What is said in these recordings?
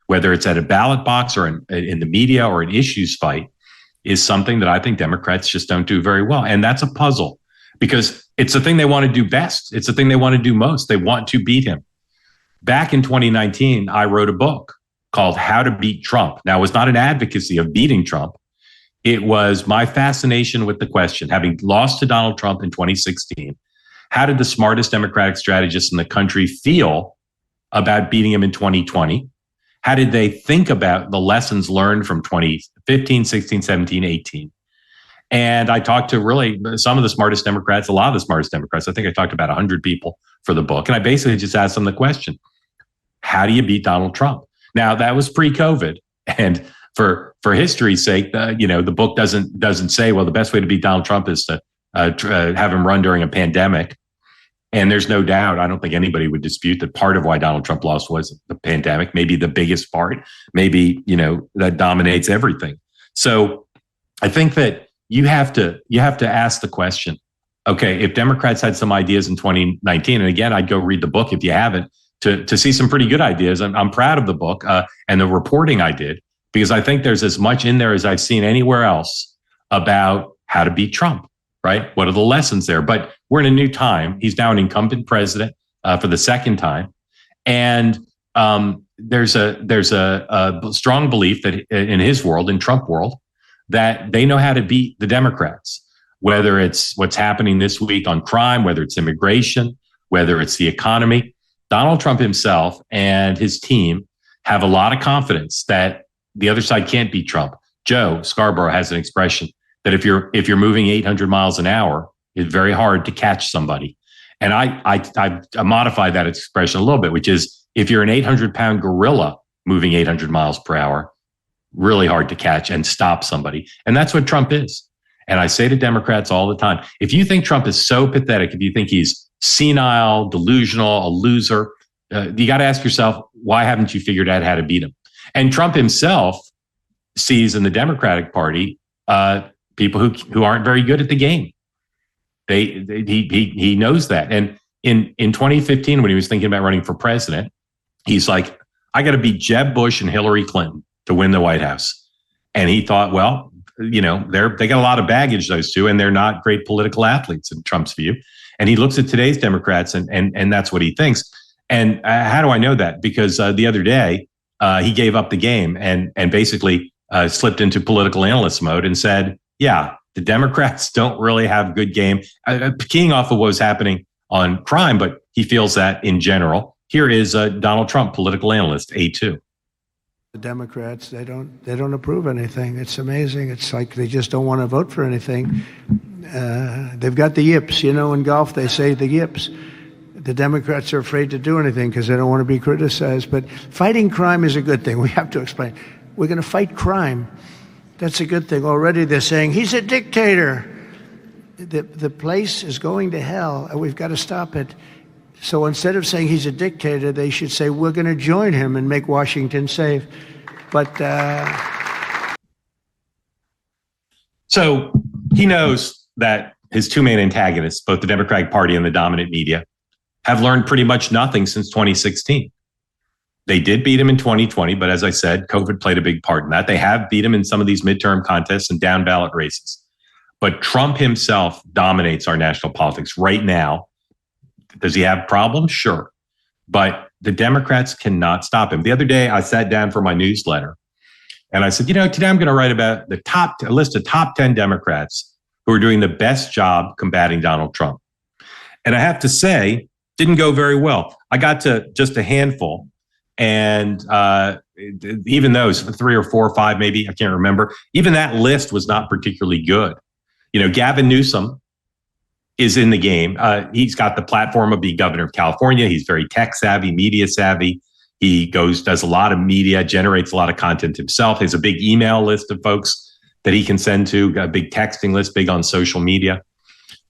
whether it's at a ballot box or in the media or an issues fight, is something that I think Democrats just don't do very well. And that's a puzzle because it's the thing they want to do best. It's the thing they want to do most. They want to beat him. Back in 2019, I wrote a book called How to Beat Trump. Now, it was not an advocacy of beating Trump. It was my fascination with the question, having lost to Donald Trump in 2016, how did the smartest Democratic strategists in the country feel about beating him in 2020? How did they think about the lessons learned from 2015, 16, 17, 18? And I talked to really some of the smartest Democrats, a lot of the smartest Democrats. I think I talked to about 100 people for the book. And I basically just asked them the question, how do you beat Donald Trump? Now, that was pre-COVID. And for history's sake, the book doesn't say, well, the best way to beat Donald Trump is to have him run during a pandemic. And there's no doubt, I don't think anybody would dispute that part of why Donald Trump lost was the pandemic, maybe the biggest part, maybe, that dominates everything. So I think that you have to ask the question, okay, if Democrats had some ideas in 2019, and again, I'd go read the book if you haven't, to see some pretty good ideas. I'm proud of the book and the reporting I did, because I think there's as much in there as I've seen anywhere else about how to beat Trump, right? What are the lessons there? But we're in a new time. He's now an incumbent president for the second time. And there's a strong belief that in his world, in Trump world, that they know how to beat the Democrats, whether it's what's happening this week on crime, whether it's immigration, whether it's the economy. Donald Trump himself and his team have a lot of confidence that the other side can't beat Trump. Joe Scarborough has an expression that if you're moving 800 miles an hour, it's very hard to catch somebody. And I modify that expression a little bit, which is if you're an 800-pound gorilla moving 800 miles per hour, really hard to catch and stop somebody. And that's what Trump is. And I say to Democrats all the time, if you think Trump is so pathetic, if you think he's senile, delusional, a loser, you got to ask yourself, why haven't you figured out how to beat him? And Trump himself sees in the Democratic Party people who aren't very good at the game. He knows that. And in 2015, when he was thinking about running for president, he's like, I got to beat Jeb Bush and Hillary Clinton to win the White House. And he thought, well, they got a lot of baggage, those two, and they're not great political athletes in Trump's view. And he looks at today's Democrats and that's what he thinks. And how do I know that? Because the other day he gave up the game and basically slipped into political analyst mode and said, yeah, the Democrats don't really have good game, keying off of what was happening on crime, but he feels that in general. Here is Donald Trump, political analyst, A2. The Democrats, they don't approve anything. It's amazing. It's like they just don't want to vote for anything. They've got the yips, in golf they say the yips. The Democrats are afraid to do anything because they don't want to be criticized. But fighting crime is a good thing. We have to explain. We're going to fight crime. That's a good thing. Already they're saying, he's a dictator. The place is going to hell, and we've got to stop it. So instead of saying he's a dictator, they should say, we're going to join him and make Washington safe. But so he knows that his two main antagonists, both the Democratic Party and the dominant media, have learned pretty much nothing since 2016. They did beat him in 2020, but as I said, COVID played a big part in that. They have beat him in some of these midterm contests and down ballot races. But Trump himself dominates our national politics right now. Does he have problems? Sure. But the Democrats cannot stop him. The other day, I sat down for my newsletter and I said, today I'm going to write about a list of top 10 Democrats who are doing the best job combating Donald Trump. And I have to say, didn't go very well. I got to just a handful. And even those 3 or 4 or 5, maybe, I can't remember, even that list was not particularly good. Gavin Newsom is in the game. He's got the platform of being governor of California. He's very tech savvy, media savvy. He does a lot of media, generates a lot of content himself. He has a big email list of folks that he can send to, got a big texting list, big on social media.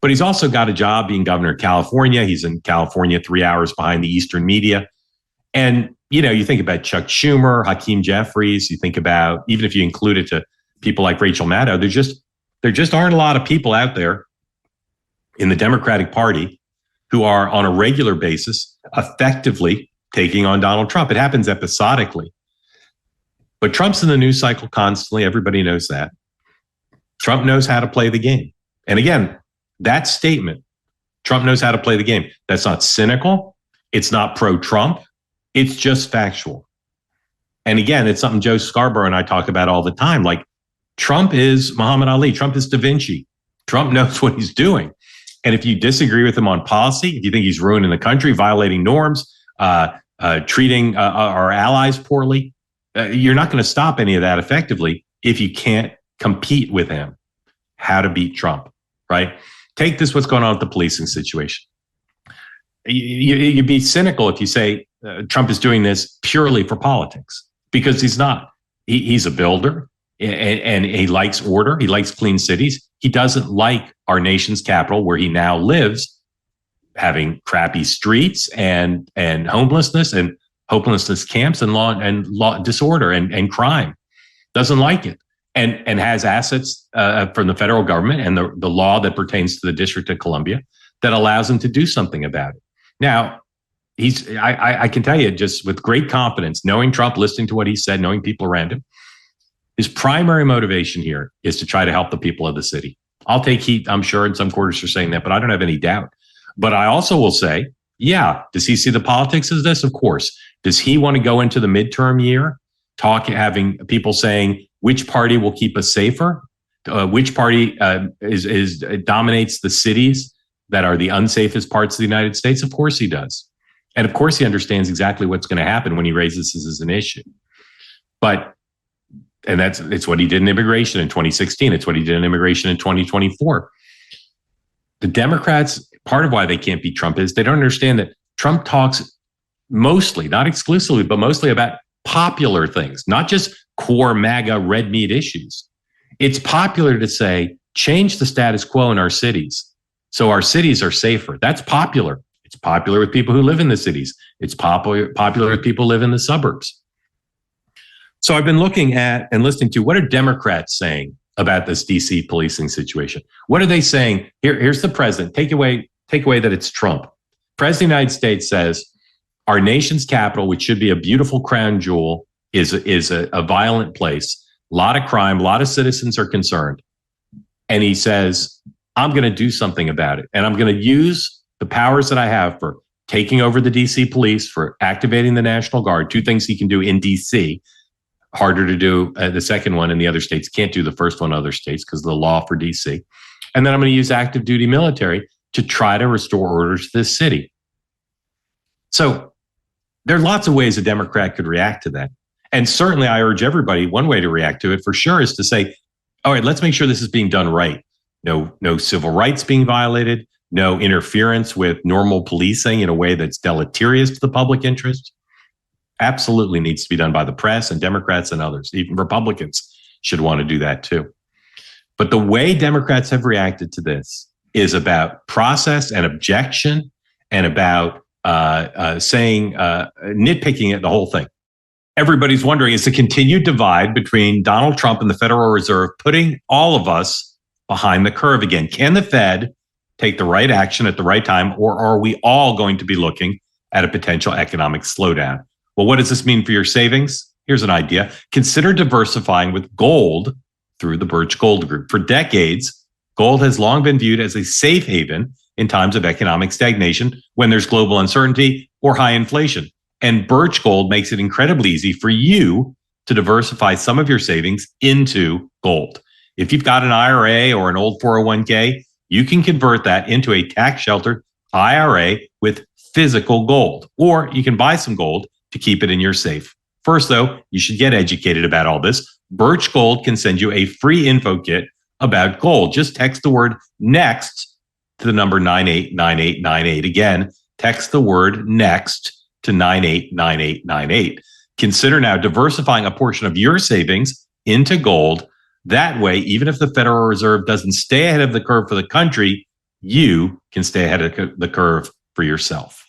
But he's also got a job being governor of California. He's in California 3 hours behind the Eastern media. And, you think about Chuck Schumer, Hakeem Jeffries, you think about, even if you include it to people like Rachel Maddow, there just aren't a lot of people out there in the Democratic Party who are on a regular basis effectively taking on Donald Trump. It happens episodically. But Trump's in the news cycle constantly. Everybody knows that. Trump knows how to play the game. And again, that statement, Trump knows how to play the game. That's not cynical. It's not pro-Trump. It's just factual. And again, it's something Joe Scarborough and I talk about all the time. Like, Trump is Muhammad Ali. Trump is Da Vinci. Trump knows what he's doing. And if you disagree with him on policy, if you think he's ruining the country, violating norms, treating our allies poorly, you're not going to stop any of that effectively if you can't compete with him. How to beat Trump, right? Take this, what's going on with the policing situation. You'd be cynical if you say Trump is doing this purely for politics, because he's not. He's a builder, and he likes order. He likes clean cities. He doesn't like our nation's capital, where he now lives, having crappy streets and homelessness and hopelessness camps and law disorder and crime. Doesn't like it, and has assets from the federal government and the law that pertains to the District of Columbia that allows him to do something about it. Now, I can tell you just with great confidence, knowing Trump, listening to what he said, knowing people around him, his primary motivation here is to try to help the people of the city. I'll take heat, I'm sure, in some quarters for saying that, but I don't have any doubt. But I also will say, yeah, does he see the politics as this? Of course. Does he want to go into the midterm year, having people saying which party will keep us safer, which party dominates the cities that are the unsafest parts of the United States? Of course he does. And of course he understands exactly what's going to happen when he raises this as an issue. It's what he did in immigration in 2016. It's what he did in immigration in 2024. The Democrats, part of why they can't beat Trump is they don't understand that Trump talks mostly, not exclusively, but mostly about popular things, not just core MAGA red meat issues. It's popular to say, change the status quo in our cities so our cities are safer. That's popular. It's popular with people who live in the cities. It's popular with people who live in the suburbs. So I've been looking at and listening to what are Democrats saying about this DC policing situation. What are they saying? Here's the president. Take away that it's Trump. President of the United States says our nation's capital, which should be a beautiful crown jewel, is a violent place. A lot of crime, a lot of citizens are concerned. And he says, I'm going to do something about it. And I'm going to use the powers that I have for taking over the DC police, for activating the National Guard, two things he can do in DC. Harder to do the second one, and the other states can't do the first one in other states because of the law for DC. And then I'm going to use active duty military to try to restore order to this city. So there are lots of ways a Democrat could react to that. And certainly I urge everybody, one way to react to it for sure is to say, all right, let's make sure this is being done right. No civil rights being violated, no interference with normal policing in a way that's deleterious to the public interest. Absolutely needs to be done by the press and Democrats and others. Even Republicans should want to do that too. But the way Democrats have reacted to this is about process and objection and about nitpicking at the whole thing. Everybody's wondering, is the continued divide between Donald Trump and the Federal Reserve putting all of us behind the curve again? Can the Fed take the right action at the right time, or are we all going to be looking at a potential economic slowdown? Well, what does this mean for your savings? Here's an idea. Consider diversifying with gold through the Birch Gold Group. For decades, gold has long been viewed as a safe haven in times of economic stagnation, when there's global uncertainty or high inflation. And Birch Gold makes it incredibly easy for you to diversify some of your savings into gold. If you've got an IRA or an old 401k, you can convert that into a tax-sheltered IRA with physical gold, or you can buy some gold to keep it in your safe. First, though, you should get educated about all this. Birch Gold can send you a free info kit about gold. Just text the word NEXT to the number 989898. Again, text the word NEXT to 989898. Consider now diversifying a portion of your savings into gold. That way, even if the Federal Reserve doesn't stay ahead of the curve for the country, you can stay ahead of the curve for yourself.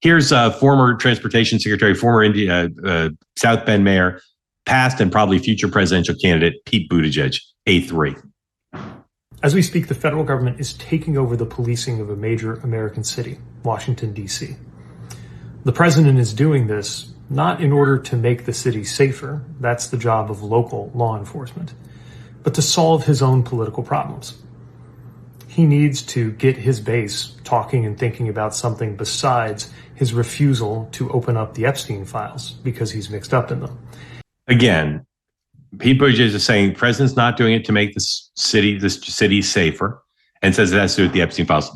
Here's former Transportation Secretary, former South Bend Mayor, past and probably future presidential candidate Pete Buttigieg, A3. As we speak, the federal government is taking over the policing of a major American city, Washington, D.C. The president is doing this not in order to make the city safer, that's the job of local law enforcement, but to solve his own political problems. He needs to get his base talking and thinking about something besides his refusal to open up the Epstein files because he's mixed up in them. Again, Pete Buttigieg is saying the president's not doing it to make this city safer, and says it has to do with the Epstein files.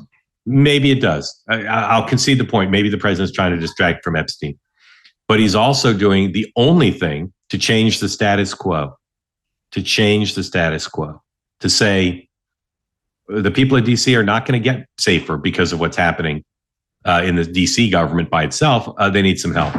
Maybe it does. I'll concede the point. Maybe the president's trying to distract from Epstein, but he's also doing the only thing to change the status quo. To change the status quo. To say the people of DC are not going to get safer because of what's happening in the DC government by itself. They need some help.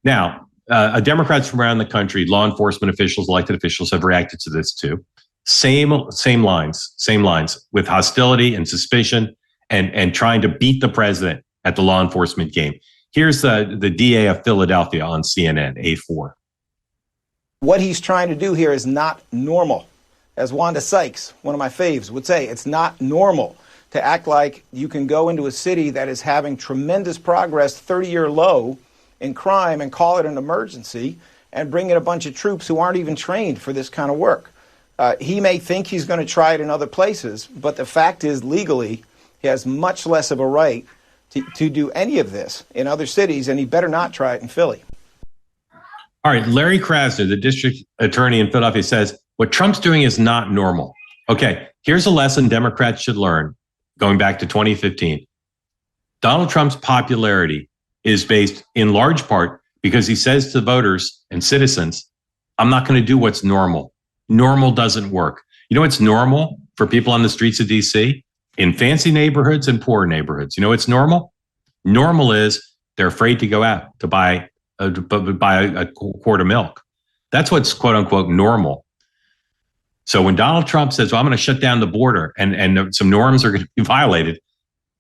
Now, Democrats from around the country, law enforcement officials, elected officials have reacted to this too. Same lines with hostility and suspicion and trying to beat the president at the law enforcement game. Here's the DA of Philadelphia on CNN, A4. What he's trying to do here is not normal. As Wanda Sykes, one of my faves, would say, it's not normal to act like you can go into a city that is having tremendous progress, 30-year low in crime, and call it an emergency and bring in a bunch of troops who aren't even trained for this kind of work. He may think he's going to try it in other places, but the fact is legally he has much less of a right to do any of this in other cities, and he better not try it in Philly. All right, Larry Krasner, the district attorney in Philadelphia, says what Trump's doing is not normal. Okay, here's a lesson Democrats should learn going back to 2015. Donald Trump's popularity is based in large part because he says to voters and citizens, I'm not going to do what's normal. Normal doesn't work. You know what's normal for people on the streets of DC? In fancy neighborhoods and poor neighborhoods. You know what's normal? Normal is they're afraid to go out to buy a quart of milk. That's what's quote unquote normal. So when Donald Trump says, well, I'm going to shut down the border and some norms are going to be violated,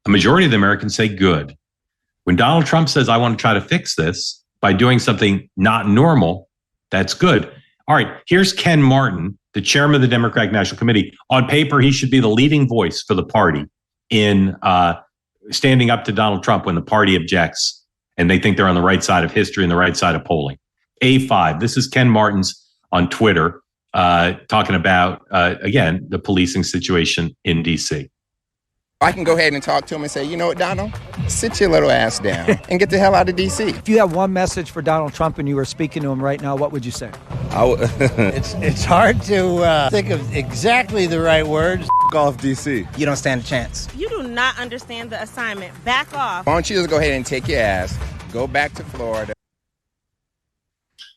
a majority of the Americans say good. When Donald Trump says, I want to try to fix this by doing something not normal, that's good. All right, here's Ken Martin, the chairman of the Democratic National Committee. On paper, he should be the leading voice for the party in standing up to Donald Trump when the party objects and they think they're on the right side of history and the right side of polling. A5, this is Ken Martin's on Twitter talking about, again, the policing situation in D.C. I can go ahead and talk to him and say, you know what, Donald, sit your little ass down and get the hell out of D.C. If you have one message for Donald Trump and you were speaking to him right now, what would you say? It's hard to think of exactly the right words. Off D.C. You don't stand a chance. You do not understand the assignment. Back off. Why don't you just go ahead and take your ass, go back to Florida.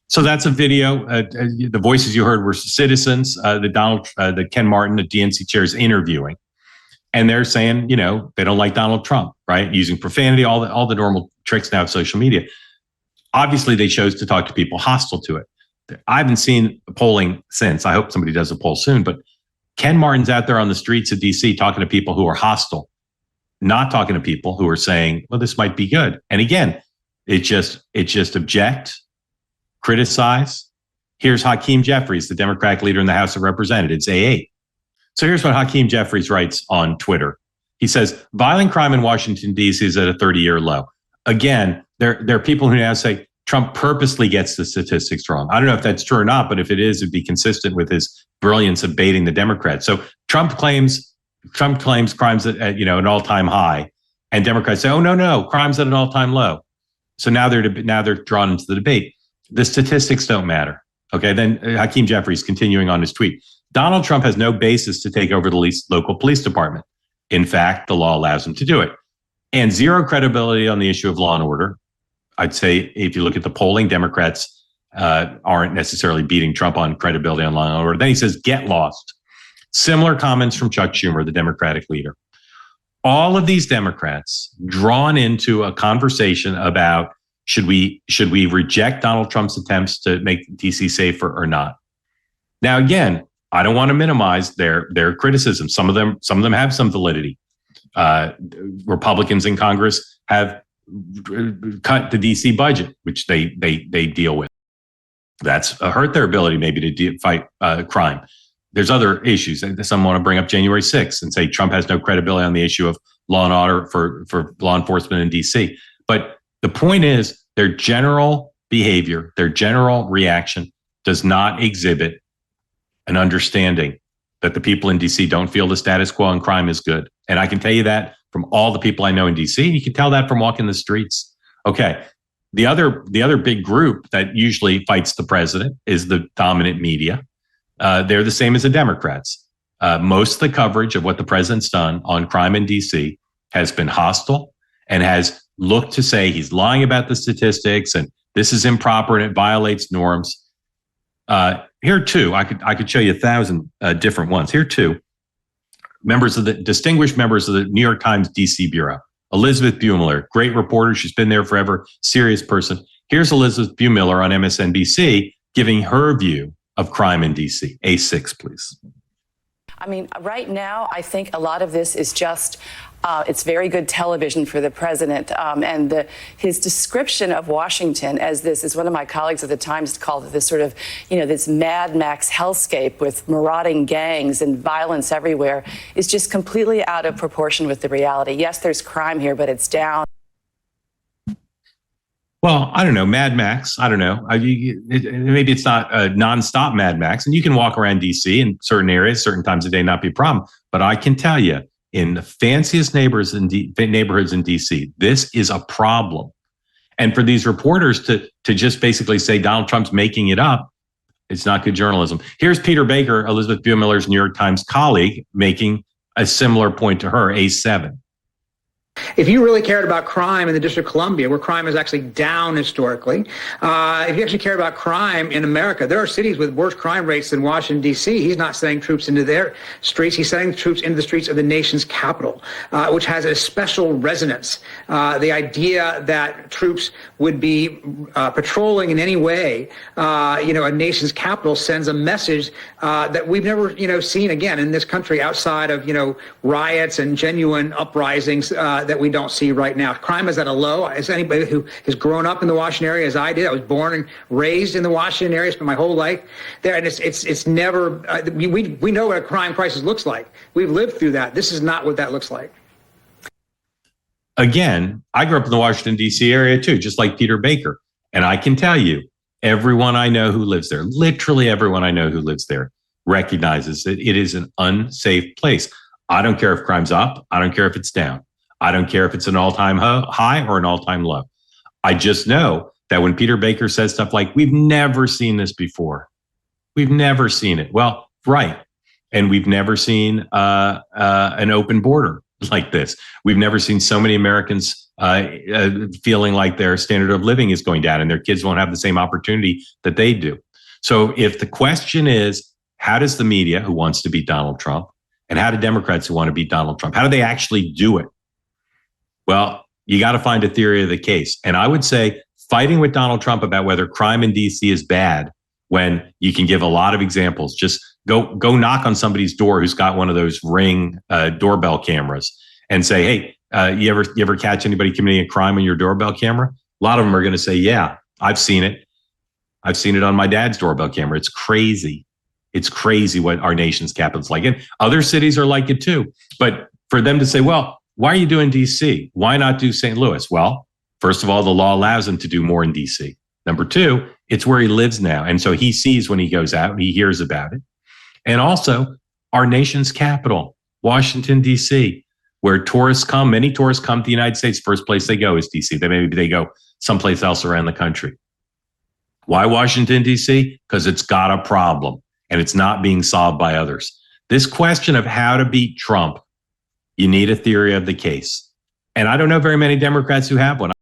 So that's a video. The voices you heard were citizens, the Ken Martin, the DNC chair, is interviewing. And they're saying, you know, they don't like Donald Trump, right? Using profanity, all the normal tricks now of social media. Obviously, they chose to talk to people hostile to it. I haven't seen polling since. I hope somebody does a poll soon. But Ken Martin's out there on the streets of D.C. talking to people who are hostile, not talking to people who are saying, well, this might be good. And again, it's just object, criticize. Here's Hakeem Jeffries, the Democratic leader in the House of Representatives, A8. So here's what Hakeem Jeffries writes on Twitter. He says, violent crime in Washington, D.C. is at a 30-year low. Again, there are people who now say Trump purposely gets the statistics wrong. I don't know if that's true or not, but if it is, it'd be consistent with his brilliance of baiting the Democrats. So Trump claims crimes at an all-time high, and Democrats say, oh, no, crime's at an all-time low. So now they're drawn into the debate. The statistics don't matter. Okay, then Hakeem Jeffries continuing on his tweet. Donald Trump has no basis to take over the local police department. In fact, the law allows him to do it. And zero credibility on the issue of law and order. I'd say if you look at the polling, Democrats aren't necessarily beating Trump on credibility on law and order. Then he says, get lost. Similar comments from Chuck Schumer, the Democratic leader. All of these Democrats drawn into a conversation about should we reject Donald Trump's attempts to make DC safer or not? Now, again, I don't want to minimize their criticism. Some of them have some validity. Republicans in Congress have cut the DC budget, which they deal with. That's hurt their ability maybe to fight crime. There's other issues. Some want to bring up January 6th and say Trump has no credibility on the issue of law and order for law enforcement in DC. But the point is their general behavior, their general reaction does not exhibit an understanding that the people in DC don't feel the status quo and crime is good. And I can tell you that from all the people I know in DC. You can tell that from walking the streets. Okay. The other big group that usually fights the president is the dominant media. They're the same as the Democrats. Most of the coverage of what the president's done on crime in DC has been hostile and has looked to say he's lying about the statistics and this is improper and it violates norms. Here too, I could show you 1,000 different ones. Here too, distinguished members of the New York Times DC bureau. Elizabeth Buemiller, great reporter. She's been there forever. Serious person. Here's Elizabeth Buemiller on MSNBC giving her view of crime in DC. A6, please. I mean, right now, I think a lot of this is just, it's very good television for the president. And his description of Washington as this, as one of my colleagues at the Times called it, this sort of, this Mad Max hellscape with marauding gangs and violence everywhere, is just completely out of proportion with the reality. Yes, there's crime here, but it's down. Well, I don't know, Mad Max. I don't know. Maybe it's not a nonstop Mad Max, and you can walk around DC in certain areas, certain times of day, not be a problem. But I can tell you, in the fanciest neighborhoods in DC, this is a problem. And for these reporters to just basically say Donald Trump's making it up, it's not good journalism. Here's Peter Baker, Elizabeth Buemiller's New York Times colleague, making a similar point to her, A7. If you really cared about crime in the District of Columbia, where crime is actually down historically, if you actually care about crime in America, there are cities with worse crime rates than Washington, D.C. He's not sending troops into their streets. He's sending troops into the streets of the nation's capital, which has a special resonance. The idea that troops would be patrolling in any way, a nation's capital sends a message that we've never, seen again in this country outside of, riots and genuine uprisings that we don't see right now. Crime is at a low. As anybody who has grown up in the Washington area, as I did, I was born and raised in the Washington area, spent my whole life there, and it's never. We know what a crime crisis looks like. We've lived through that. This is not what that looks like. Again, I grew up in the Washington, D.C. area too, just like Peter Baker, and I can tell you, everyone I know who lives there, literally everyone I know who lives there, recognizes that it is an unsafe place. I don't care if crime's up. I don't care if it's down. I don't care if it's an all-time high or an all-time low. I just know that when Peter Baker says stuff like, we've never seen this before. We've never seen it. Well, right. And we've never seen an open border like this. We've never seen so many Americans feeling like their standard of living is going down and their kids won't have the same opportunity that they do. So if the question is, how does the media who wants to beat Donald Trump and how do Democrats who want to beat Donald Trump, how do they actually do it? Well, you got to find a theory of the case. And I would say fighting with Donald Trump about whether crime in DC is bad when you can give a lot of examples. Just go knock on somebody's door who's got one of those Ring doorbell cameras and say, hey, you ever catch anybody committing a crime on your doorbell camera? A lot of them are going to say, yeah, I've seen it. I've seen it on my dad's doorbell camera. It's crazy. It's crazy what our nation's capital's like. And other cities are like it too. But for them to say, well, why are you doing DC? Why not do St. Louis? Well, first of all, the law allows him to do more in DC. Number two, it's where he lives now. And so he sees when he goes out and he hears about it. And also our nation's capital, Washington, DC, where tourists come. Many tourists come to the United States. First place they go is DC. Then maybe they go someplace else around the country. Why Washington, DC? Because it's got a problem and it's not being solved by others. This question of how to beat Trump, you need a theory of the case. And I don't know very many Democrats who have one.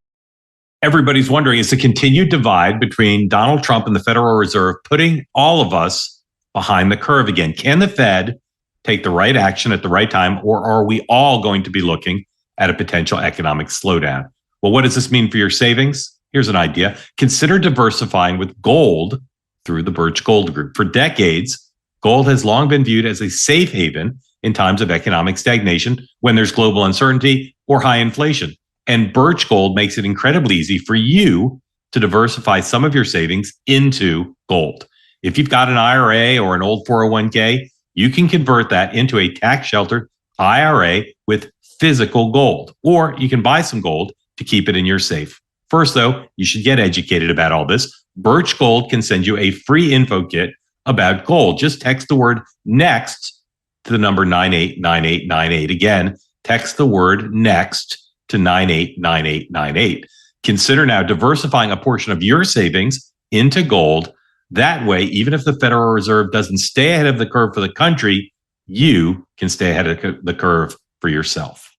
Everybody's wondering, is the continued divide between Donald Trump and the Federal Reserve putting all of us behind the curve again? Can the Fed take the right action at the right time, or are we all going to be looking at a potential economic slowdown? Well, what does this mean for your savings? Here's an idea. Consider diversifying with gold through the Birch Gold Group. For decades, gold has long been viewed as a safe haven in times of economic stagnation, when there's global uncertainty or high inflation. And Birch Gold makes it incredibly easy for you to diversify some of your savings into gold. If you've got an IRA or an old 401k, you can convert that into a tax-sheltered IRA with physical gold, or you can buy some gold to keep it in your safe First, though, you should get educated about all this. Birch Gold can send you a free info kit about gold. Just text the word NEXT to the number 989898. Again, text the word NEXT to 989898. Consider now diversifying a portion of your savings into gold. That way, even if the Federal Reserve doesn't stay ahead of the curve for the country, you can stay ahead of the curve for yourself.